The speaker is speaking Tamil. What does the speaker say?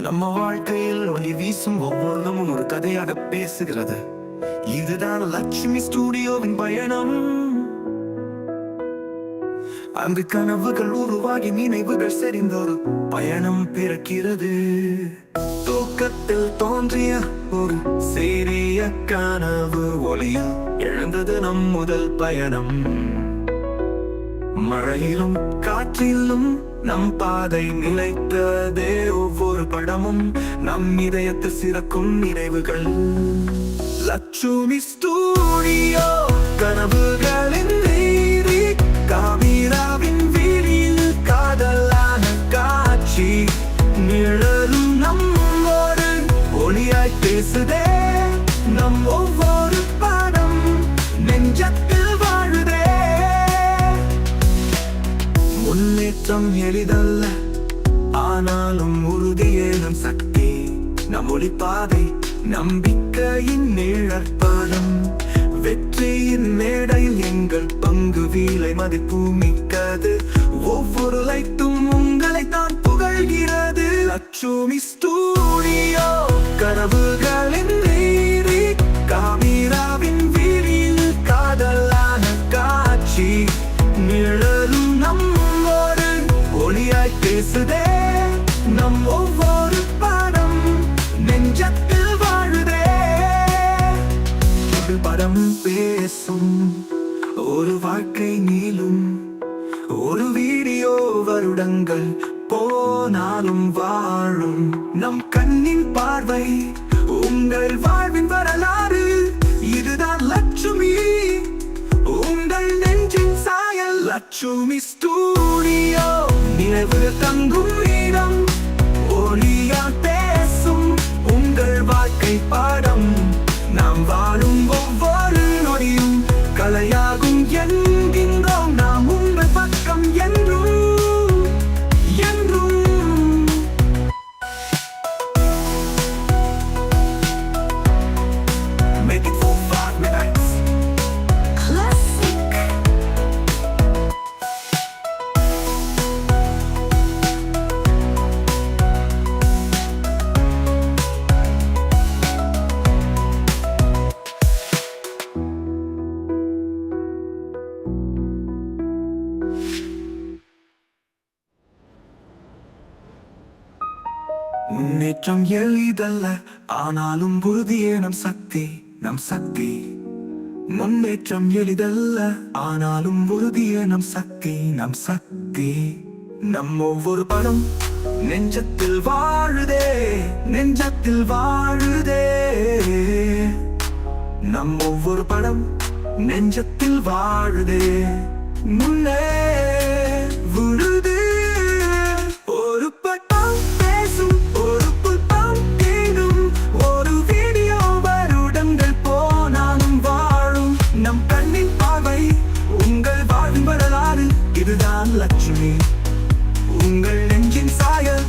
நம்ம வாழ்க்கையில் ஒளி வீசும் ஒவ்வொன்றும் ஒரு கதையாக பேசுகிறது. இதுதான் லட்சுமி ஸ்டுடியோவின் பயணம். அந்த கனவுகள் உருவாகி நினைவுகள் செறிந்தொரு பயணம் பிறக்கிறது. தூக்கத்தில் தோன்றிய ஒரு சிறிய கனவு ஒளியில் எழுந்தது நம் முதல் பயணம். மழையிலும் காற்றிலும் நம் பாதை நிலைத்ததே. ஒவ்வொரு படமும் நம் இதயத்தில் சிறக்கும் நினைவுகள். லட்சுமி ஸ்டுடியோ கனவுகளின் நீதி, காவிராவின் வீதியில் காதலான காட்சி, நிழலும் நம்மோடு ஒளியாய் பேசுதே. நம் ஒவ்வொரு படம் நெஞ்சத்தில் வாழுதே. முன்னேற்றம் எளிதல்ல, ஆனாலும் உறுதியே நம் சக்தி. நம் ஒளிப்பாதை நம்பிக்கையின் நிழற்பதம். வெற்றியின் மேடையில் எங்கள் பங்கு வீலை மதிப்பு மிக்கது. ஒவ்வொரு லைட்டும் உங்களை தான் புகழ்கிறது. லட்சுமி ஸ்டுடியோ கனவுகளின் நீதி, காவிராவின் வீதியில் காதலான காட்சி, நிழலும் நம்மோடு ஒளியாய் பேசுதே. நம் ஒவ்வொரு படம் நெஞ்சத்தில் வாழுதே. ஒரு படம் பேசும், ஒரு வாழ்க்கை நீளும், ஒரு வீடியோ வருடங்கள் போனாலும் வாழும். நம் கண்ணின் பார்வை உங்கள் வாழ்வின் வரலாறு. இதுதான் லட்சுமி, உங்கள் நெஞ்சின் சாயல். லட்சுமி ஸ்டுடியோ நினைவு தங்கும் இடம். ஒளியால் பேசும் உங்கள் வாழ்க்கை பாடம். நாம் வாழும் ஒவ்வொரு நொடியும் கலையாகும் என்கின்றோம். நாம் உங்கள் பக்கம் என்றும் என்றும். Make it for 5 minutes. Classic. முன்னேற்றம் எளிதல்ல, ஆனாலும் உறுதியே நம் சக்தி. நம் சக்தி. முன்னேற்றம் எளிதல்ல, ஆனாலும் உறுதியே நம் சக்தி. நம் சக்தி. நம் ஒவ்வொரு படம் நெஞ்சத்தில் வாழுதே. நெஞ்சத்தில் வாழுதே. நம் ஒவ்வொரு படம் நெஞ்சத்தில் வாழுதே. முன்னே விழுது ஒரு பட்டம் பேசும், ஒரு புத்தம் தீண்டும், ஒரு வீடியோ வருடங்கள் போனாலும் வாழும். நம் கண்ணின் பார்வை உங்கள் வாழ்வின் வரலாறு. இதுதான் லட்சுமி, உங்கள் நெஞ்சின் சாயல்.